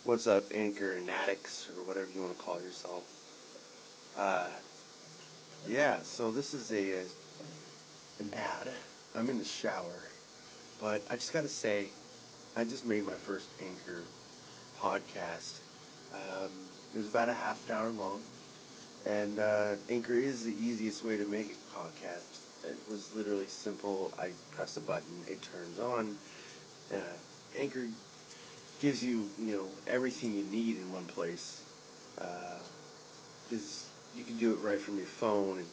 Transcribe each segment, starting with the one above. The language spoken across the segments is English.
What's up, Anchor and addicts, or whatever you want to call yourself? Yeah, so this is an ad. I'm in the shower, but I just gotta say, I just made my first Anchor podcast. It was about a half an hour long, and Anchor is the easiest way to make a podcast. It was literally simple. I press a button, it turns on. Anchor gives you, everything you need in one place. Because you can do it right from your phone,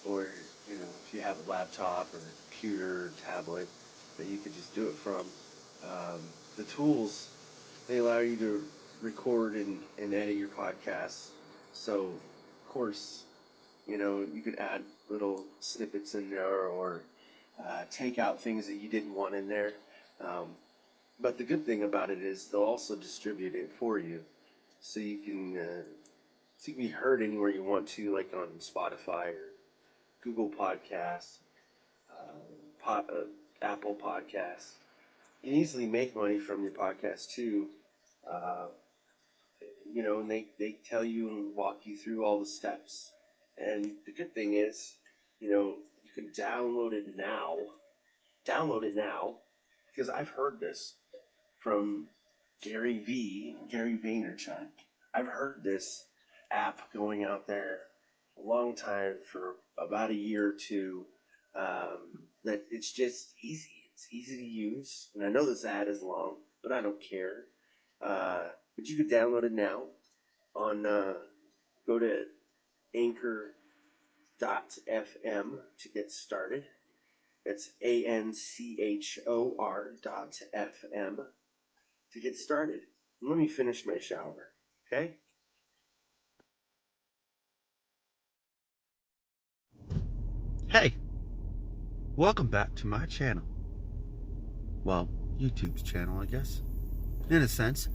or if you have a laptop or a computer or tablet that you could just do it from. The tools, they allow you to record and edit your podcasts. So, of course, you could add little snippets in there, or take out things that you didn't want in there. But the good thing about it is they'll also distribute it for you, so you can be heard anywhere you want to, like on Spotify or Google Podcasts, Apple Podcasts. You can easily make money from your podcast too. Uh, and they tell you and walk you through all the steps. And the good thing is, you can download it now. Download it now, because I've heard this from Gary Vaynerchuk. I've heard this app going out there a long time, for about a year or two. That it's just easy. It's easy to use, and I know this ad is long, but I don't care. But you can download it now on. Go to Anchor.fm to get started. It's ANCHOR.FM to get started. Let me finish my shower, okay? Hey, welcome back to my channel. Well, YouTube's channel, I guess, in a sense.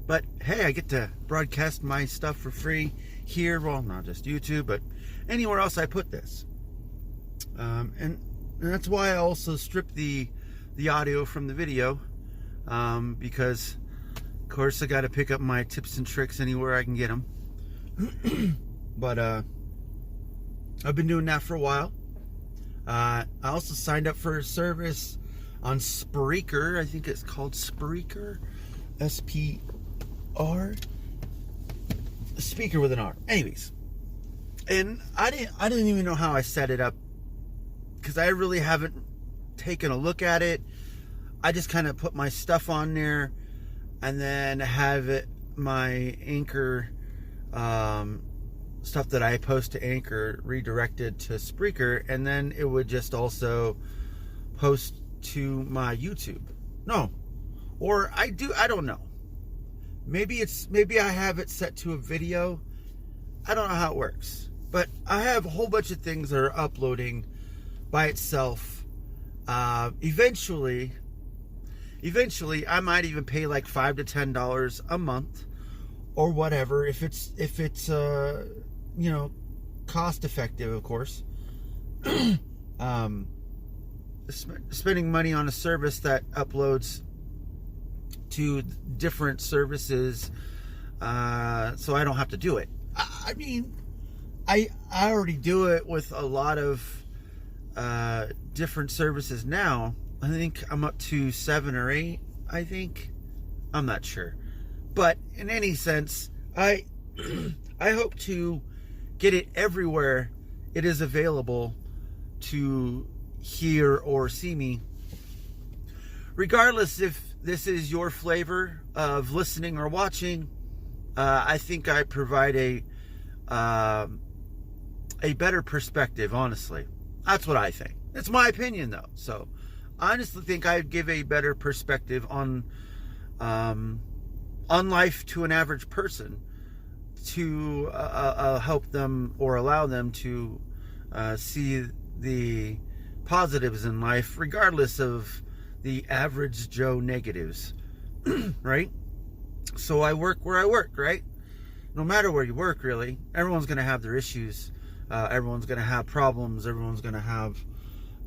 But hey, I get to broadcast my stuff for free here. Well, not just YouTube, but anywhere else I put this. And that's why I also stripped the audio from the video, because, of course, I got to pick up my tips and tricks anywhere I can get them. But I've been doing that for a while. I also signed up for a service on Spreaker. I think it's called Spreaker. S-P-R. Speaker with an R. Anyways. And I didn't even know how I set it up, because I really haven't taken a look at it. I just kind of put my stuff on there, and then have it, my Anchor stuff that I post to Anchor, redirected to Spreaker, and then it would just also post to my YouTube. No. Or I don't know. Maybe I have it set to a video. I don't know how it works. But I have a whole bunch of things that are uploading by itself. Eventually, I might even pay like $5 to $10 a month, or whatever, if it's cost effective, of course. Spending money on a service that uploads to different services, so I don't have to do it. I mean, I already do it with a lot of different services now. I think I'm up to 7 or 8, I think. I'm not sure. But in any sense, I hope to get it everywhere it is available to hear or see me. Regardless if this is your flavor of listening or watching, I think I provide a better perspective, honestly. That's what I think. It's my opinion, though. So I honestly think I'd give a better perspective on life to an average person, to help them or allow them to see the positives in life, regardless of the average Joe negatives. Right? So I work where I work, right? No matter where you work, really, everyone's going to have their issues. Everyone's going to have problems. Everyone's going to have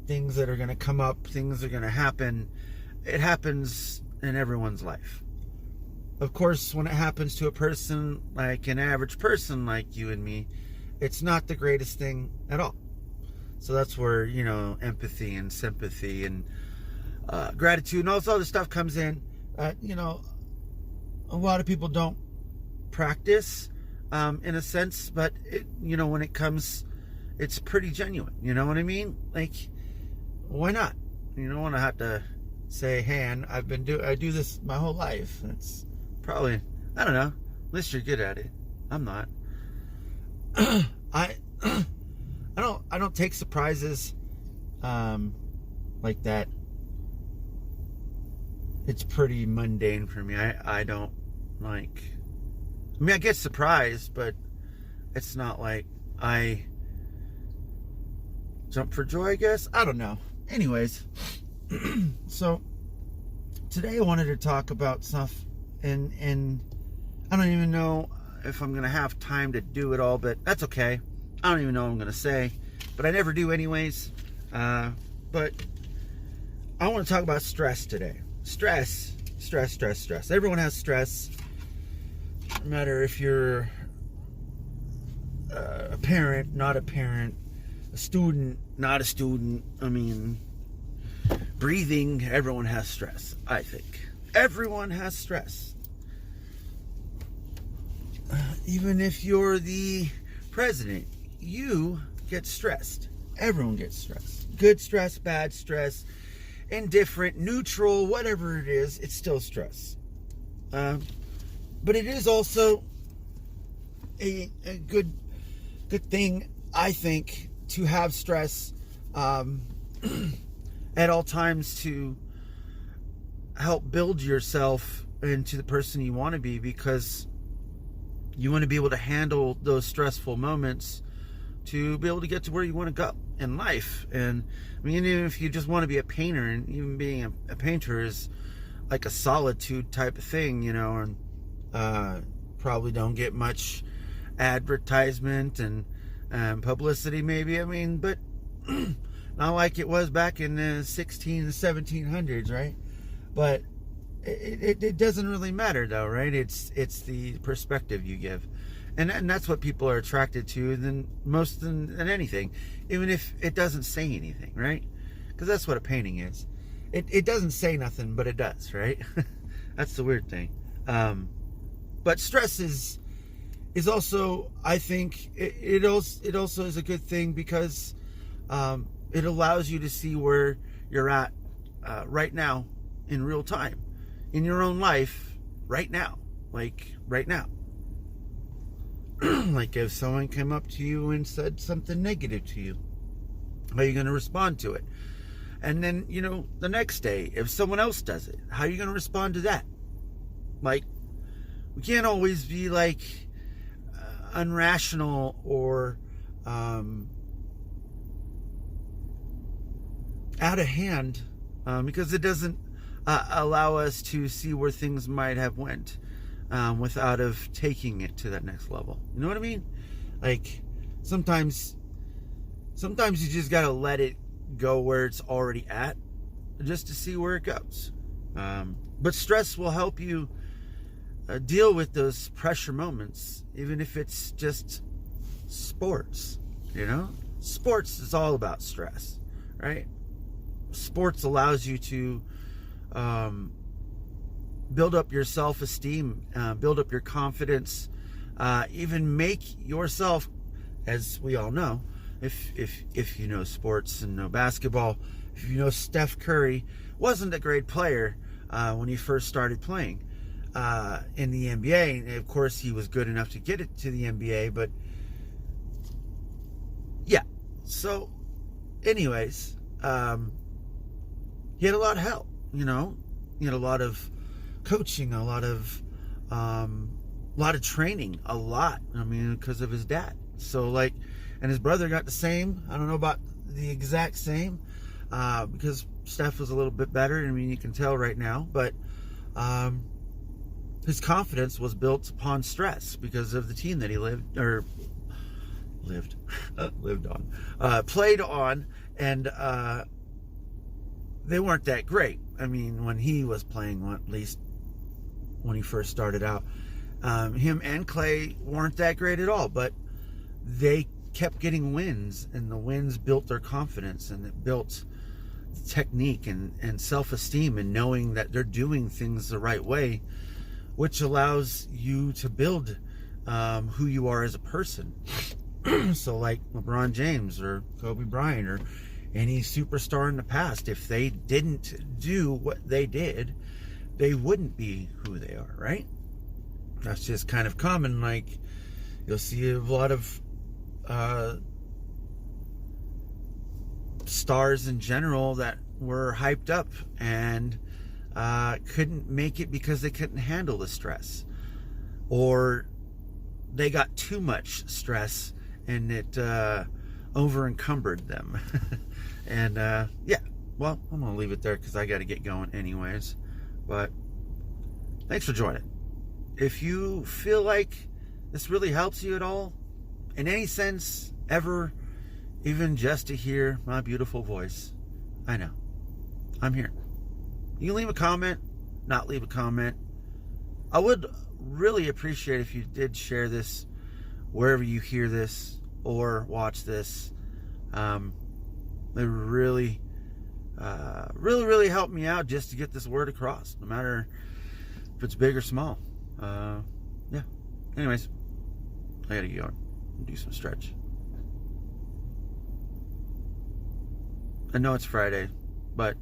things that are going to come up. Things are going to happen. It happens in everyone's life. of course, when it happens to a person, like an average person like you and me, it's not the greatest thing at all. So that's where, empathy and sympathy and gratitude and all this other stuff comes in. A lot of people don't practice, in a sense, but when it comes, it's pretty genuine. You know what I mean? Like, why not? You don't want to have to say, "Hey, I do this my whole life." It's probably, I don't know. At least you're good at it. I'm not. I don't take surprises like that. It's pretty mundane for me. I don't like. I mean, I get surprised, but it's not like I jump for joy, I guess. I don't know. Anyways, so today I wanted to talk about stuff, and I don't even know if I'm going to have time to do it all, but that's okay. I don't even know what I'm going to say, but I never do anyways. But I want to talk about stress today. Stress. Everyone has stress. No matter if you're a parent, not a parent, a student, not a student. I mean, breathing, everyone has stress, I think. Everyone has stress. Even if you're the president, you get stressed. Everyone gets stressed. Good stress, bad stress, indifferent, neutral, whatever it is, it's still stress. But it is also a good thing, I think, to have stress at all times to help build yourself into the person you want to be, because you want to be able to handle those stressful moments to be able to get to where you want to go in life. And I mean, even if you just want to be a painter, and even being a painter is like a solitude type of thing, and probably don't get much advertisement and publicity, maybe. I mean, but not like it was back in the 1700s, right? But it doesn't really matter, though, right? It's the perspective you give, and that's what people are attracted to than anything, even if it doesn't say anything, right? Because that's what a painting is. It doesn't say nothing, but it does, right? That's the weird thing. But stress is also, I think, it also is a good thing, because it allows you to see where you're at right now, in real time, in your own life, right now. Like, right now. Like, if someone came up to you and said something negative to you, how are you going to respond to it? And then, the next day, if someone else does it, how are you going to respond to that? Like, we can't always be like unrational or out of hand, because it doesn't allow us to see where things might have went without of taking it to that next level. You know what I mean? Like, sometimes you just gotta let it go where it's already at, just to see where it goes. But stress will help you deal with those pressure moments, even if it's just sports. Sports is all about stress, right? Sports allows you to build up your self-esteem, build up your confidence, even make yourself, as we all know, if you know sports and know basketball, if you know Steph Curry wasn't a great player when he first started playing in the NBA. And of course, he was good enough to get it to the NBA, but yeah. So anyways, he had a lot of help, he had a lot of coaching, a lot of training, a lot. I mean, because of his dad. So like, and his brother got the same. I don't know about the exact same, because Steph was a little bit better. I mean, you can tell right now, but his confidence was built upon stress because of the team that he played on, and they weren't that great. I mean, when he was playing, at least when he first started out. Him and Clay weren't that great at all, but they kept getting wins, and the wins built their confidence, and it built technique and self-esteem, and knowing that they're doing things the right way, which allows you to build who you are as a person. So like LeBron James or Kobe Bryant or any superstar in the past, if they didn't do what they did, they wouldn't be who they are, right? That's just kind of common. Like, you'll see a lot of stars in general that were hyped up and couldn't make it because they couldn't handle the stress, or they got too much stress and it over encumbered them. And yeah, well, I'm gonna leave it there because I got to get going anyways. But thanks for joining. If you feel like this really helps you at all, in any sense ever, even just to hear my beautiful voice, I know I'm here. You can leave a comment, not leave a comment. I would really appreciate if you did share this wherever you hear this or watch this. It really helped me out just to get this word across, no matter if it's big or small. Yeah. Anyways, I gotta get going and do some stretch. I know it's Friday, but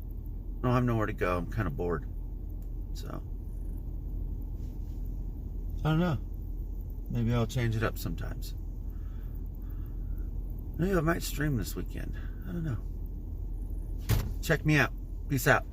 I don't have nowhere to go. I'm kind of bored. So, I don't know. Maybe I'll change it up sometimes. Maybe I might stream this weekend. I don't know. Check me out. Peace out.